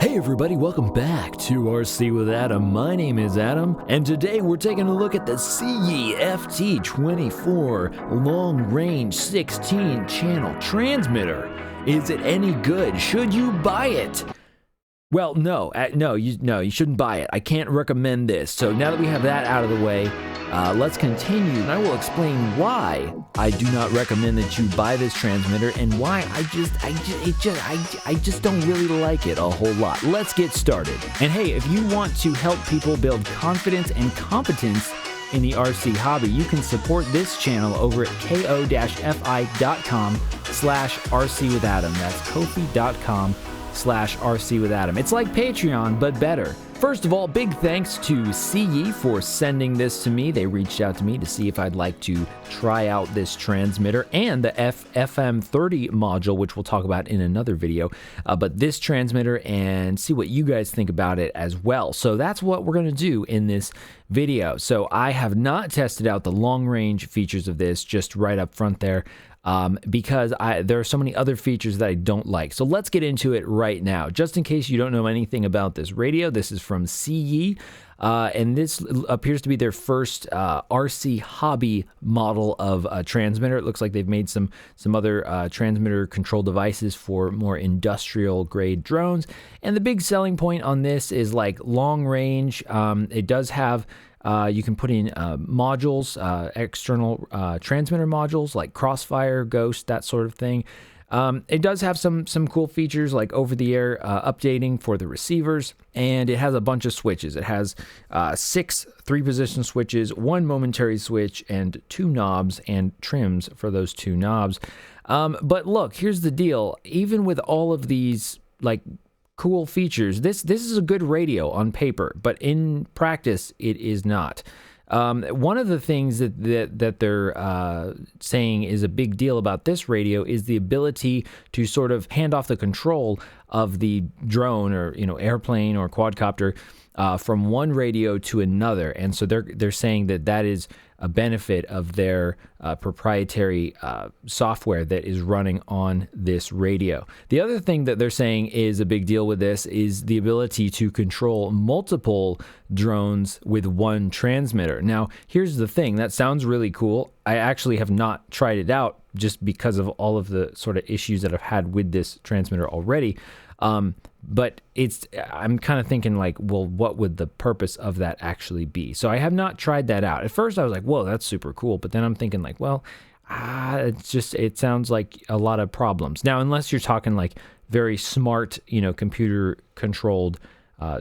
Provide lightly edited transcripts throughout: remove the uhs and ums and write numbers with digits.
Hey everybody, welcome back to RC with Adam. My name is Adam, and today we're taking a look at the Siyi FT24 long-range 16-channel transmitter. Is it any good? Should you buy it? Well, no, you shouldn't buy it. I can't recommend this. So now that we have that out of the way, let's continue, and I will explain why I do not recommend that you buy this transmitter and why I just don't really like it a whole lot. Let's get started. And hey, if you want to help people build confidence and competence in the RC hobby, you can support this channel over at ko-fi.com/RCwithAdam. That's kofi.com/RCwithAdam. It's like Patreon, but better. First of all, big thanks to Siyi for sending this to me. They reached out to me to see if I'd like to try out this transmitter and the FM30 module, which we'll talk about in another video. But this transmitter, and see what you guys think about it as well. So that's what we're going to do in this video. So I have not tested out the long-range features of this, just right up front there. Because there are so many other features that I don't like. So let's get into it right now. Just in case you don't know anything about this radio, this is from Siyi, and this appears to be their first RC hobby model of a transmitter. It looks like they've made some other transmitter control devices for more industrial grade drones. And the big selling point on this is like long range. It does have you can put in modules, external transmitter modules like Crossfire, Ghost, that sort of thing. It does have some cool features like over-the-air updating for the receivers, and it has a bunch of switches. It has 6 3-position switches, 1 momentary switch, and 2 knobs and trims for those 2 knobs. But look, here's the deal. Even with all of these like cool features, this is a good radio on paper, but in practice it is not. One of the things that they're saying is a big deal about this radio is the ability to sort of hand off the control of the drone or airplane or quadcopter from one radio to another, and so they're saying that is a benefit of their proprietary software that is running on this radio. The other thing that they're saying is a big deal with this is the ability to control multiple drones with one transmitter. Now, here's the thing. That sounds really cool. I actually have not tried it out just because of all of the sort of issues that I've had with this transmitter already. But I'm kind of thinking like, well, what would the purpose of that actually be? So I have not tried that out. At first I was like, whoa, that's super cool. But then I'm thinking like, well, it sounds like a lot of problems. Now, unless you're talking like very smart, computer controlled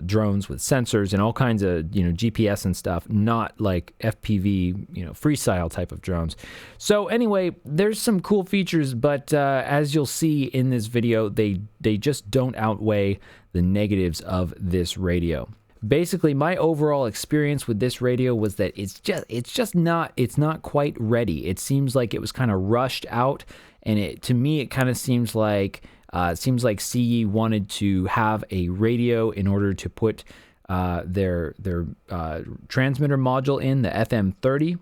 drones with sensors and all kinds of, GPS and stuff, not like FPV, freestyle type of drones. So anyway, there's some cool features, but as you'll see in this video, they just don't outweigh the negatives of this radio. Basically, my overall experience with this radio was that it's not quite ready. It seems like it was kind of rushed out, and to me it kind of seems like Siyi wanted to have a radio in order to put their transmitter module in the FM30,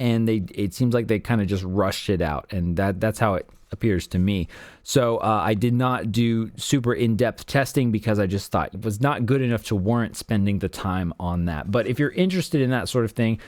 and it seems like they kind of just rushed it out, and that's how it appears to me. So I did not do super in-depth testing because I just thought it was not good enough to warrant spending the time on that. But if you're interested in that sort of thing,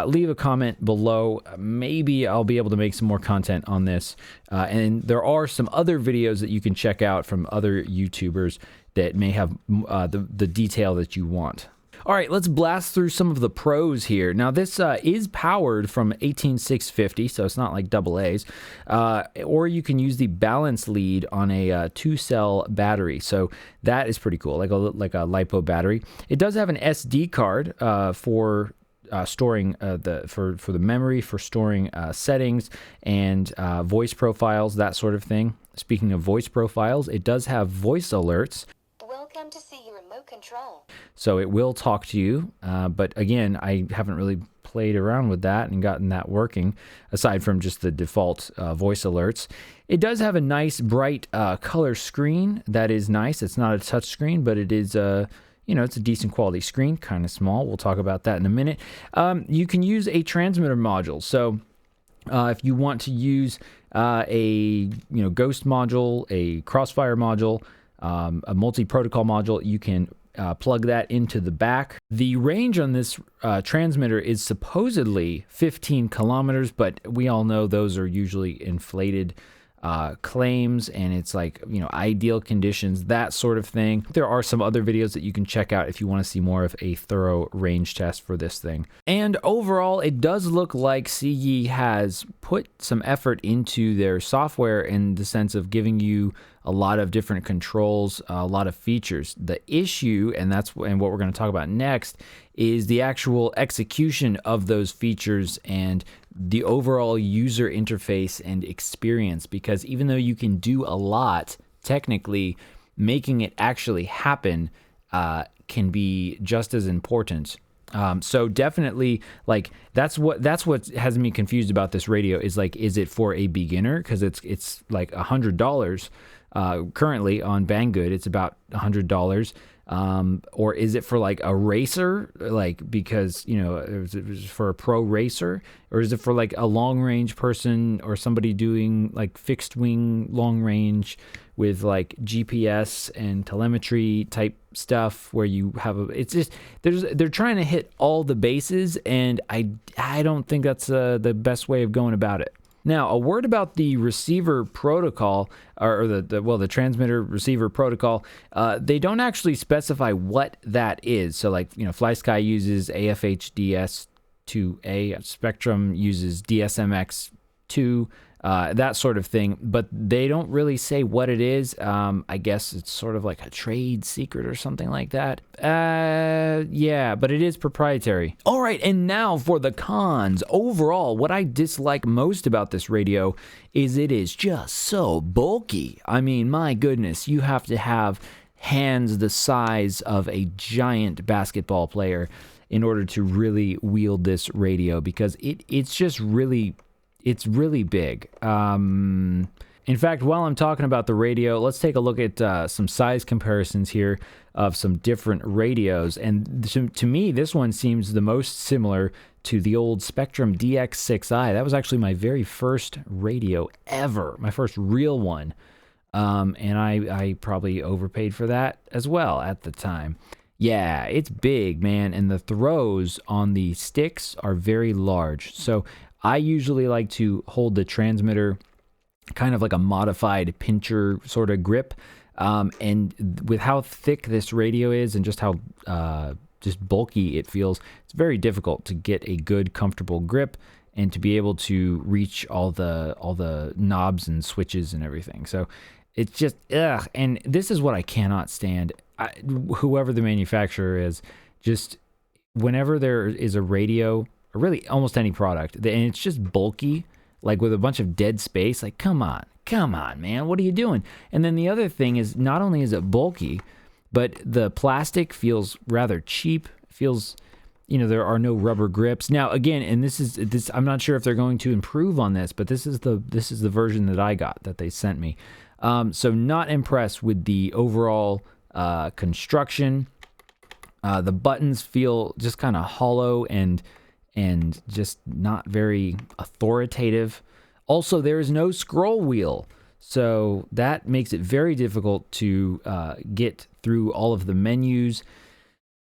leave a comment below. Maybe I'll be able to make some more content on this. And there are some other videos that you can check out from other YouTubers that may have the detail that you want. All right, let's blast through some of the pros here. Now, this is powered from 18650, so it's not like double A's. Or you can use the balance lead on a 2-cell battery. So that is pretty cool, like a LiPo battery. It does have an SD card for storing for the memory, for storing settings and voice profiles, that sort of thing. Speaking of voice profiles, it does have voice alerts. Welcome to Siyi Remote Control. So it will talk to you, but again, I haven't really played around with that and gotten that working, aside from just the default voice alerts. It does have a nice, bright color screen. That is nice. It's not a touch screen, but it is it's a decent quality screen, kind of small. We'll talk about that in a minute. You can use a transmitter module. So if you want to use a Ghost module, a Crossfire module, a multi-protocol module. You can plug that into the back. The range on this transmitter is supposedly 15 kilometers, but we all know those are usually inflated claims, and it's like, ideal conditions, that sort of thing. There are some other videos that you can check out if you want to see more of a thorough range test for this thing. And overall, it does look like Siyi has put some effort into their software in the sense of giving you a lot of different controls, a lot of features. The issue, and what we're going to talk about next, is the actual execution of those features and the overall user interface and experience. Because even though you can do a lot, technically, making it actually happen can be just as important. So definitely, like, that's what has me confused about this radio is like, is it for a beginner? Because it's like $100. Currently on Banggood, it's about $100. Or is it for like a racer, like, because, is it for a pro racer, or is it for like a long range person or somebody doing like fixed wing long range with like GPS and telemetry type stuff where you have it's just, they're trying to hit all the bases, and I don't think that's the best way of going about it. Now, a word about the receiver protocol, or the transmitter receiver protocol. They don't actually specify what that is. So, like, FlySky uses AFHDS2A, Spectrum uses DSMX2, that sort of thing. But they don't really say what it is. I guess it's sort of like a trade secret or something like that. Yeah, but it is proprietary. All right, and now for the cons. Overall, what I dislike most about this radio is it is just so bulky. I mean, my goodness, you have to have hands the size of a giant basketball player in order to really wield this radio, because it's just really... It's really big. In fact, while I'm talking about the radio, let's take a look at some size comparisons here of some different radios. And to me, this one seems the most similar to the old Spectrum DX6i. That was actually my very first radio ever, my first real one. And I probably overpaid for that as well at the time. Yeah, it's big, man. And the throws on the sticks are very large. So I usually like to hold the transmitter kind of like a modified pincher sort of grip. And with how thick this radio is and just how just bulky it feels, it's very difficult to get a good, comfortable grip and to be able to reach all the knobs and switches and everything. So it's just, ugh. And this is what I cannot stand. Whoever the manufacturer is, just whenever there is a radio, or really almost any product, and it's just bulky, like with a bunch of dead space, like, come on, man, what are you doing? And then the other thing is, not only is it bulky, but the plastic feels rather cheap, feels, there are no rubber grips. Now, again, and this I'm not sure if they're going to improve on this, but this is the version that I got, that they sent me. So not impressed with the overall construction. The buttons feel just kind of hollow and just not very authoritative. Also, there is no scroll wheel, so that makes it very difficult to get through all of the menus.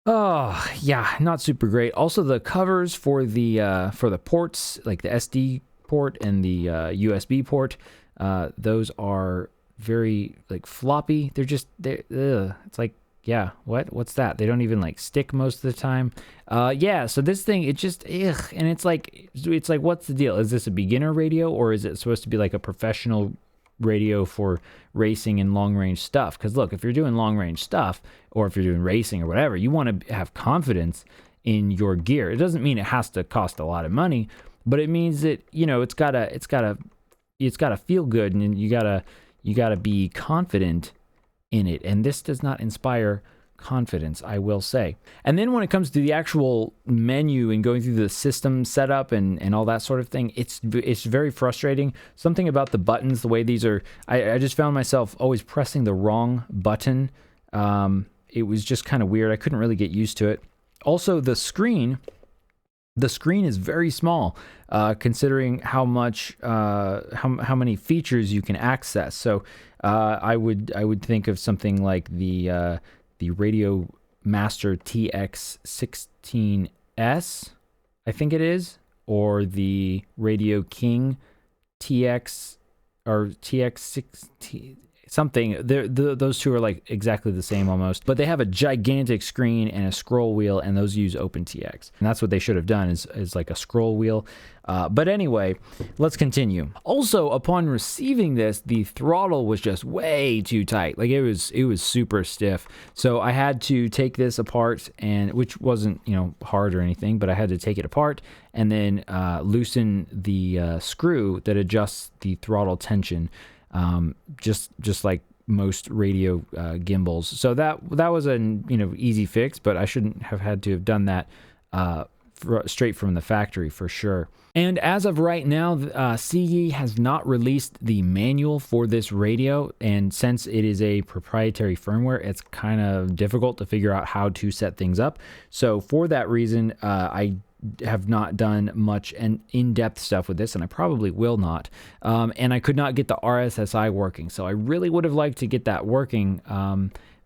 Oh, yeah, not super great. Also, the covers for the ports, like the SD port and the USB port, those are very like floppy. It's like, yeah, what's that? They don't even like stick most of the time. Yeah, so this thing, it just, ugh, and it's like, what's the deal? Is this a beginner radio, or is it supposed to be like a professional radio for racing and long range stuff? Because look, if you're doing long range stuff, or if you're doing racing or whatever, you want to have confidence in your gear. It doesn't mean it has to cost a lot of money, but it means that, it's gotta feel good, and you gotta be confident in it, and this does not inspire confidence, I will say. And then when it comes to the actual menu and going through the system setup and all that sort of thing, it's very frustrating. Something about the buttons, the way these are, I just found myself always pressing the wrong button. It was just kind of weird. I couldn't really get used to it. Also, the screen is very small, considering how much how many features you can access. So I would think of something like the Radio Master TX16S, I think it is, or the Radio King TX or TX16 something. Those two are like exactly the same almost, but they have a gigantic screen and a scroll wheel, and those use OpenTX. And that's what they should have done is like a scroll wheel. But anyway, let's continue. Also, upon receiving this, the throttle was just way too tight. Like it was super stiff. So I had to take this apart, and which wasn't, hard or anything, but I had to take it apart and then loosen the screw that adjusts the throttle tension. Just like most radio gimbals. So that was an easy fix, but I shouldn't have had to have done that straight from the factory for sure. And as of right now, Siyi has not released the manual for this radio, and since it is a proprietary firmware, it's kind of difficult to figure out how to set things up. So for that reason, I have not done much in-depth stuff with this, and I probably will not. And I could not get the RSSI working, so I really would have liked to get that working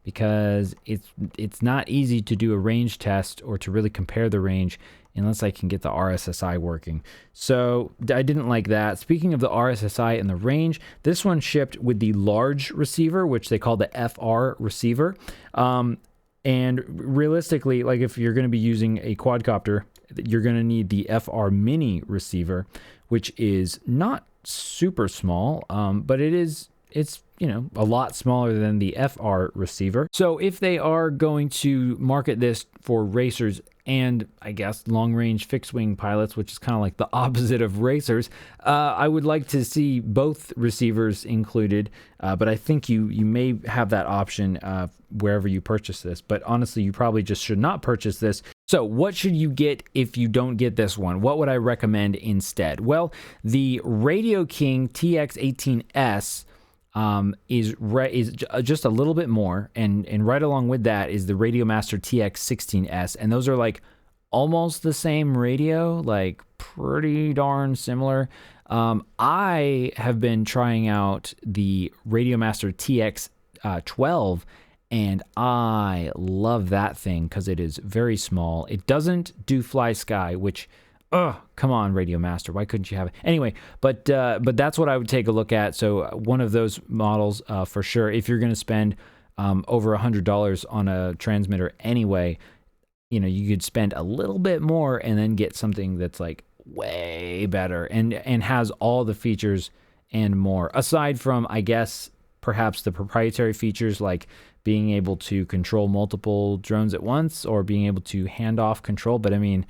because it's not easy to do a range test or to really compare the range unless I can get the RSSI working. So I didn't like that. Speaking of the RSSI and the range, this one shipped with the large receiver, which they call the FR receiver. And realistically, like if you're going to be using a quadcopter, you're going to need the FR mini receiver, which is not super small, but it's a lot smaller than the FR receiver. So if they are going to market this for racers and I guess long-range fixed-wing pilots, which is kind of like the opposite of racers, I would like to see both receivers included, but I think you may have that option wherever you purchase this. But honestly, you probably just should not purchase this. So what should you get if you don't get this one? What would I recommend instead? Well, the Radio King TX18S is just a little bit more, and right along with that is the Radio Master TX16S, and those are like almost the same radio, like pretty darn similar. I have been trying out the Radio Master TX12, and I love that thing because it is very small. It doesn't do fly sky, which come on, Radio Master, why couldn't you have it? Anyway, but that's what I would take a look at. So one of those models for sure. If you're going to spend over $100 on a transmitter anyway, you could spend a little bit more and then get something that's like way better and has all the features and more. Aside from, I guess, perhaps the proprietary features like being able to control multiple drones at once or being able to hand off control. But I mean,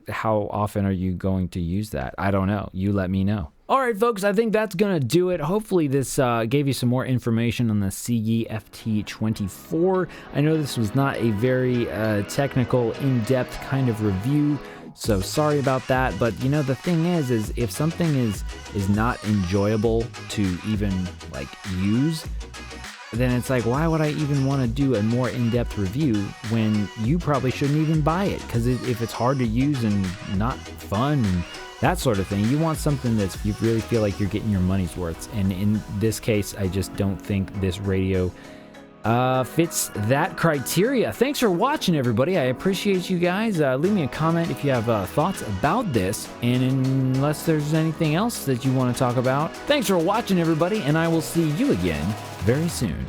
how often are you going to use that? I don't know. You let me know. All right, folks, I think that's going to do it. Hopefully this gave you some more information on the Siyi FT24. I know this was not a very technical, in-depth kind of review, so sorry about that. But, the thing is if something is not enjoyable to even, use, then it's like, why would I even want to do a more in-depth review when you probably shouldn't even buy it? Because if it's hard to use and not fun and that sort of thing, you want something that you really feel like you're getting your money's worth. And in this case, I just don't think this radio fits that criteria. Thanks for watching, everybody. I appreciate you guys. Leave me a comment if you have thoughts about this. And unless there's anything else that you want to talk about, thanks for watching, everybody. And I will see you again very soon.